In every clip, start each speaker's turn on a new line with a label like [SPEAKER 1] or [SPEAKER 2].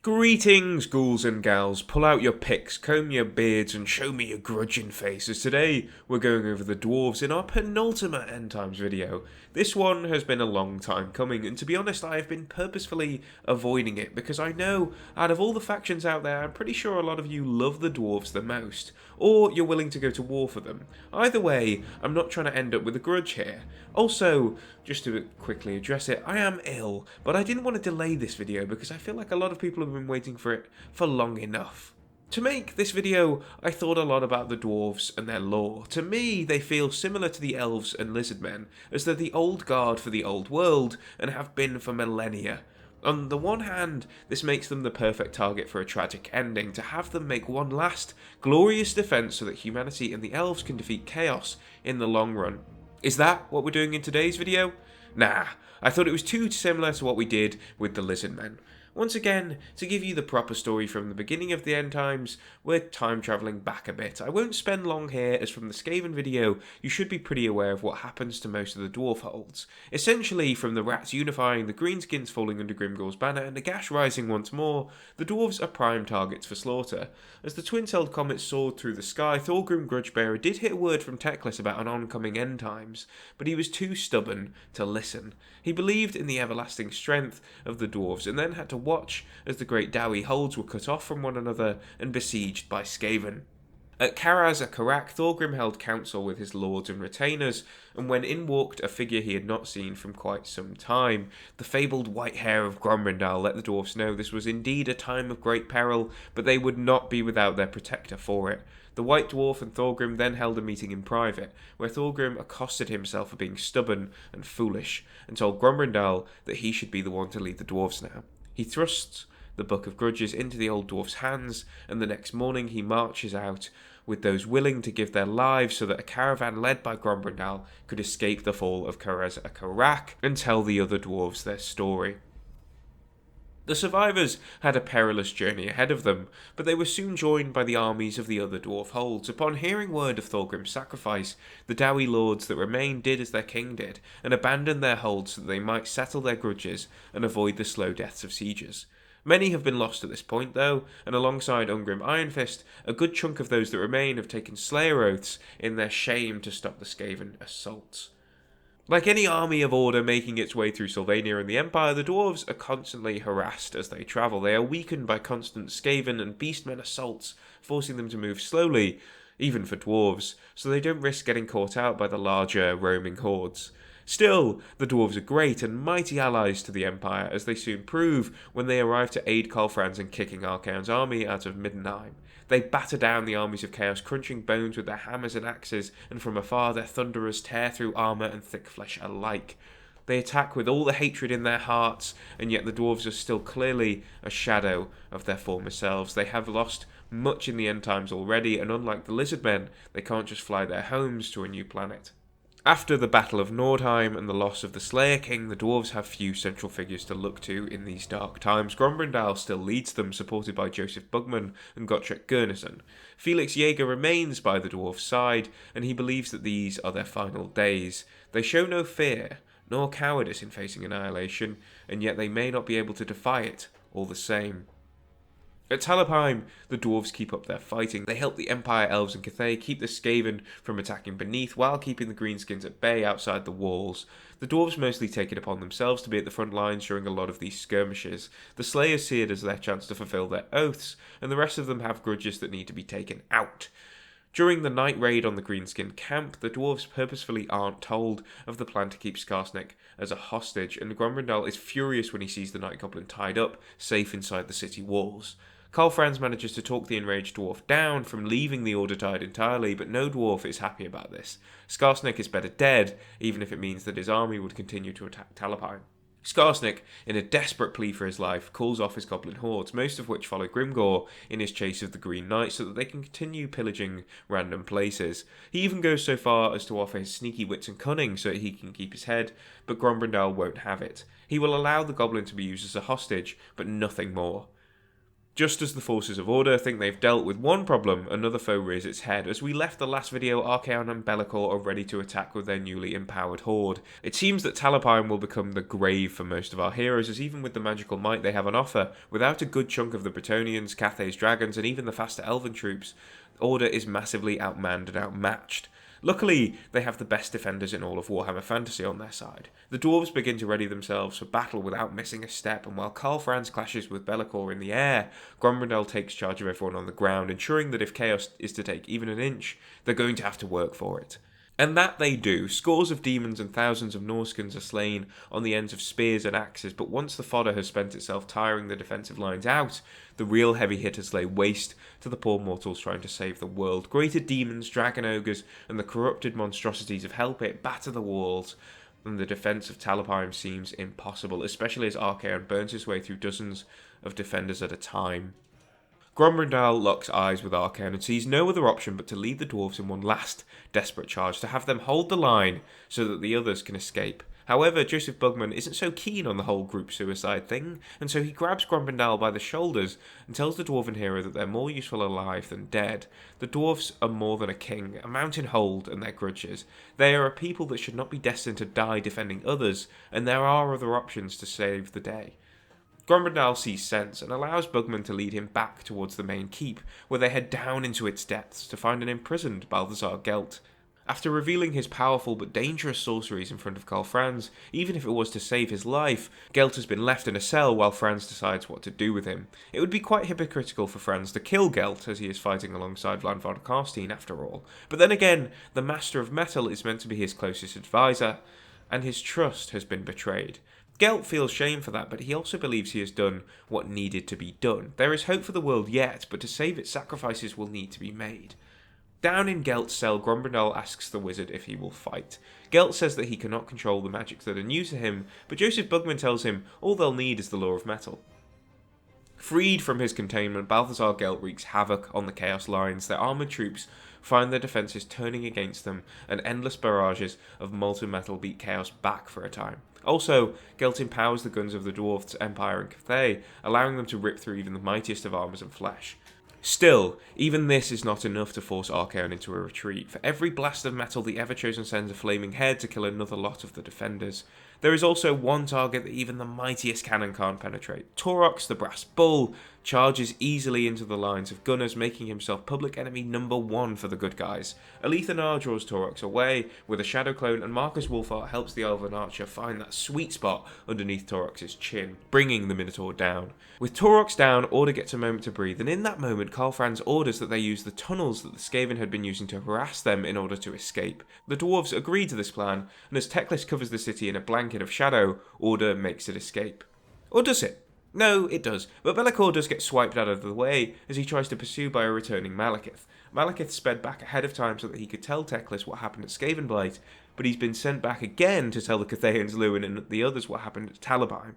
[SPEAKER 1] Greetings, ghouls and gals. Pull out your picks, comb your beards, and show me your grudging faces. Today, we're going over the dwarves in our penultimate End Times video. This one has been a long time coming, and to be honest, I have been purposefully avoiding it because I know, out of all the factions out there, I'm pretty sure a lot of you love the dwarves the most, or you're willing to go to war for them. Either way, I'm not trying to end up with a grudge here. Also, just to quickly address it, I am ill, but I didn't want to delay this video because I feel like a lot of people have been waiting for it for long enough. To make this video, I thought a lot about the dwarves and their lore. To me, they feel similar to the elves and lizardmen, as they're the old guard for the old world and have been for millennia. On the one hand, this makes them the perfect target for a tragic ending, to have them make one last, glorious defense so that humanity and the elves can defeat chaos in the long run. Is that what we're doing in today's video? Nah, I thought it was too similar to what we did with the lizardmen. Once again, to give you the proper story from the beginning of the end times, we're time travelling back a bit. I won't spend long here, as from the Skaven video, you should be pretty aware of what happens to most of the dwarf holds. Essentially, from the rats unifying, the greenskins falling under Grimgor's banner, and Nagash rising once more, the dwarves are prime targets for slaughter. As the twin-tailed comet soared through the sky, Thorgrim Grudgebearer did hit a word from Teclis about an oncoming end times, but he was too stubborn to listen. He believed in the everlasting strength of the dwarves, and then had to watch as the great Dowie holds were cut off from one another and besieged by Skaven. At Karak, Thorgrim held council with his lords and retainers, and when in walked a figure he had not seen from quite some time. The fabled white hair of Gromrindal let the dwarfs know this was indeed a time of great peril, but they would not be without their protector for it. The White Dwarf and Thorgrim then held a meeting in private, where Thorgrim accosted himself for being stubborn and foolish, and told Gromrindal that he should be the one to lead the dwarves now. He thrusts the Book of Grudges into the old dwarf's hands, and the next morning he marches out with those willing to give their lives so that a caravan led by Gromrindal could escape the fall of Karak and tell the other dwarves their story. The survivors had a perilous journey ahead of them, but they were soon joined by the armies of the other dwarf holds. Upon hearing word of Thorgrim's sacrifice, the Dowie lords that remained did as their king did, and abandoned their holds so that they might settle their grudges and avoid the slow deaths of siegers. Many have been lost at this point, though, and alongside Ungrim Ironfist, a good chunk of those that remain have taken slayer oaths in their shame to stop the Skaven assaults. Like any army of order making its way through Sylvania and the Empire, the dwarves are constantly harassed as they travel. They are weakened by constant Skaven and Beastmen assaults, forcing them to move slowly, even for dwarves, so they don't risk getting caught out by the larger, roaming hordes. Still, the dwarves are great and mighty allies to the Empire, as they soon prove when they arrive to aid Karlfrans in kicking Archaon's army out of Middenheim. They batter down the armies of chaos, crunching bones with their hammers and axes, and from afar their thunderers tear through armour and thick flesh alike. They attack with all the hatred in their hearts, and yet the dwarves are still clearly a shadow of their former selves. They have lost much in the end times already, and unlike the lizardmen, they can't just fly their homes to a new planet. After the Battle of Nordheim and the loss of the Slayer King, the dwarves have few central figures to look to in these dark times. Gromrindal still leads them, supported by Joseph Bugman and Gottschalk Gurnason. Felix Jaeger remains by the dwarves' side, and he believes that these are their final days. They show no fear, nor cowardice in facing annihilation, and yet they may not be able to defy it all the same. At Talabheim, the dwarves keep up their fighting. They help the Empire elves and Cathay keep the Skaven from attacking beneath, while keeping the greenskins at bay outside the walls. The dwarves mostly take it upon themselves to be at the front lines during a lot of these skirmishes. The Slayers see it as their chance to fulfill their oaths, and the rest of them have grudges that need to be taken out. During the night raid on the greenskin camp, the dwarves purposefully aren't told of the plan to keep Skarsnik as a hostage, and Gromrindal is furious when he sees the Night Goblin tied up, safe inside the city walls. Karlfrans manages to talk the enraged dwarf down from leaving the Order Tide entirely, but no dwarf is happy about this. Skarsnik is better dead, even if it means that his army would continue to attack Talabheim. Skarsnik, in a desperate plea for his life, calls off his goblin hordes, most of which follow Grimgor in his chase of the Green Knight so that they can continue pillaging random places. He even goes so far as to offer his sneaky wits and cunning so that he can keep his head, but Gromrindal won't have it. He will allow the goblin to be used as a hostage, but nothing more. Just as the forces of Order think they've dealt with one problem, another foe rears its head. As we left the last video, Archaon and Be'lakor are ready to attack with their newly empowered horde. It seems that Talabheim will become the grave for most of our heroes, as even with the magical might they have on offer, without a good chunk of the Bretonnians, Cathay's dragons, and even the faster elven troops, Order is massively outmanned and outmatched. Luckily, they have the best defenders in all of Warhammer Fantasy on their side. The dwarves begin to ready themselves for battle without missing a step, and while Karl Franz clashes with Be'lakor in the air, Grombrindal takes charge of everyone on the ground, ensuring that if chaos is to take even an inch, they're going to have to work for it. And that they do. Scores of demons and thousands of Norskins are slain on the ends of spears and axes, but once the fodder has spent itself tiring the defensive lines out, the real heavy hitters lay waste to the poor mortals trying to save the world. Greater demons, dragon ogres, and the corrupted monstrosities of Hellpit batter the walls, and the defence of Talabheim seems impossible, especially as Archaon burns his way through dozens of defenders at a time. Grombrindal locks eyes with Archaon and sees no other option but to lead the dwarves in one last desperate charge to have them hold the line so that the others can escape. However, Joseph Bugman isn't so keen on the whole group suicide thing, and so he grabs Grombrindal by the shoulders and tells the dwarven hero that they're more useful alive than dead. The dwarves are more than a king, a mountain hold and their grudges. They are a people that should not be destined to die defending others, and there are other options to save the day. Grombrindal sees sense and allows Bugman to lead him back towards the main keep, where they head down into its depths to find an imprisoned Balthazar Gelt. After revealing his powerful but dangerous sorceries in front of Karl Franz, even if it was to save his life, Gelt has been left in a cell while Franz decides what to do with him. It would be quite hypocritical for Franz to kill Gelt, as he is fighting alongside Vlad von Karstein after all. But then again, the Master of Metal is meant to be his closest advisor, and his trust has been betrayed. Gelt feels shame for that, but he also believes he has done what needed to be done. There is hope for the world yet, but to save it, sacrifices will need to be made. Down in Gelt's cell, Grombrindal asks the wizard if he will fight. Gelt says that he cannot control the magics that are new to him, but Joseph Bugman tells him all they'll need is the law of metal. Freed from his containment, Balthazar Gelt wreaks havoc on the Chaos lines. Their armoured troops find their defences turning against them, and endless barrages of molten metal beat Chaos back for a time. Also, Gelt empowers the guns of the Dwarfs Empire and Cathay, allowing them to rip through even the mightiest of armours and flesh. Still, even this is not enough to force Archaon into a retreat. For every blast of metal, the Ever-Chosen sends a flaming head to kill another lot of the defenders. There is also one target that even the mightiest cannon can't penetrate. Taurox, the brass bull, charges easily into the lines of gunners, making himself public enemy number one for the good guys. Alethanar draws Taurox away with a shadow clone, and Marcus Wolfhart helps the elven archer find that sweet spot underneath Taurox's chin, bringing the Minotaur down. With Taurox down, Order gets a moment to breathe, and in that moment, Karl Franz orders that they use the tunnels that the Skaven had been using to harass them in order to escape. The dwarves agree to this plan, and as Teclis covers the city in a blanket of shadow, Order makes it escape. Or does it? No, it does, but Be'lakor does get swiped out of the way as he tries to pursue by a returning Malekith. Malekith sped back ahead of time so that he could tell Teclis what happened at Skavenblight, but he's been sent back again to tell the Cathayans, Lewin, and the others what happened at Talabheim.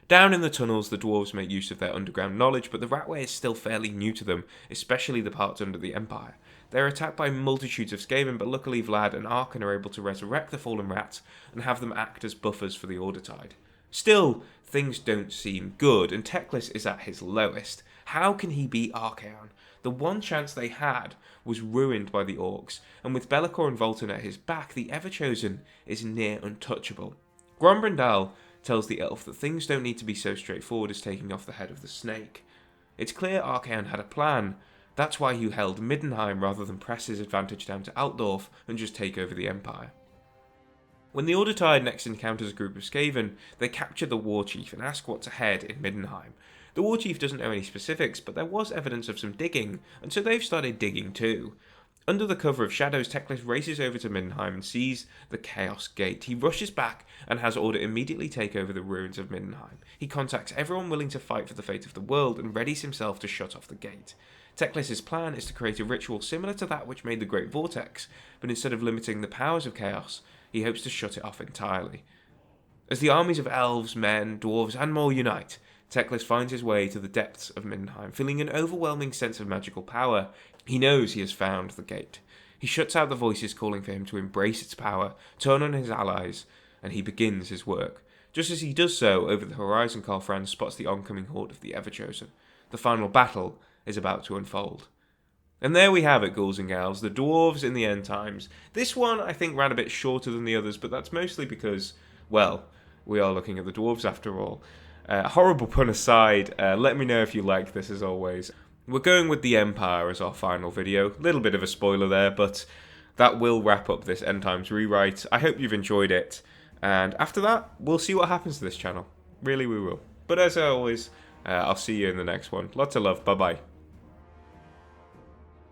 [SPEAKER 1] Down in the tunnels, the dwarves make use of their underground knowledge, but the Ratway is still fairly new to them, especially the parts under the Empire. They are attacked by multitudes of Skaven, but luckily Vlad and Arkan are able to resurrect the fallen rats and have them act as buffers for the Order tide. Still, things don't seem good, and Teclis is at his lowest. How can he beat Archaon? The one chance they had was ruined by the Orcs, and with Be'lakor and Volton at his back, the Ever-Chosen is near untouchable. Grombrindal tells the elf that things don't need to be so straightforward as taking off the head of the snake. It's clear Archaon had a plan. That's why he held Middenheim rather than press his advantage down to Altdorf and just take over the Empire. When the Order tide next encounters a group of Skaven, they capture the War Chief and ask what's ahead in Middenheim. The War Chief doesn't know any specifics, but there was evidence of some digging, and so they've started digging too. Under the cover of shadows, Teclis races over to Middenheim and sees the Chaos Gate. He rushes back and has Order immediately take over the ruins of Middenheim. He contacts everyone willing to fight for the fate of the world and readies himself to shut off the gate. Teclis' plan is to create a ritual similar to that which made the Great Vortex, but instead of limiting the powers of Chaos, he hopes to shut it off entirely. As the armies of elves, men, dwarves, and more unite, Teclis finds his way to the depths of Middenheim. Feeling an overwhelming sense of magical power, he knows he has found the gate. He shuts out the voices calling for him to embrace its power, turn on his allies, and he begins his work. Just as he does so, over the horizon, Karl Franz spots the oncoming horde of the Everchosen. The final battle is about to unfold. And there we have it, Ghouls and Gals, the dwarves in the end times. This one, I think, ran a bit shorter than the others, but that's mostly because, well, we are looking at the dwarves after all. Horrible pun aside, let me know if you liked this as always. We're going with the Empire as our final video. Little bit of a spoiler there, but that will wrap up this End Times rewrite. I hope you've enjoyed it. And after that, we'll see what happens to this channel. Really, we will. But as always, I'll see you in the next one. Lots of love. Bye-bye.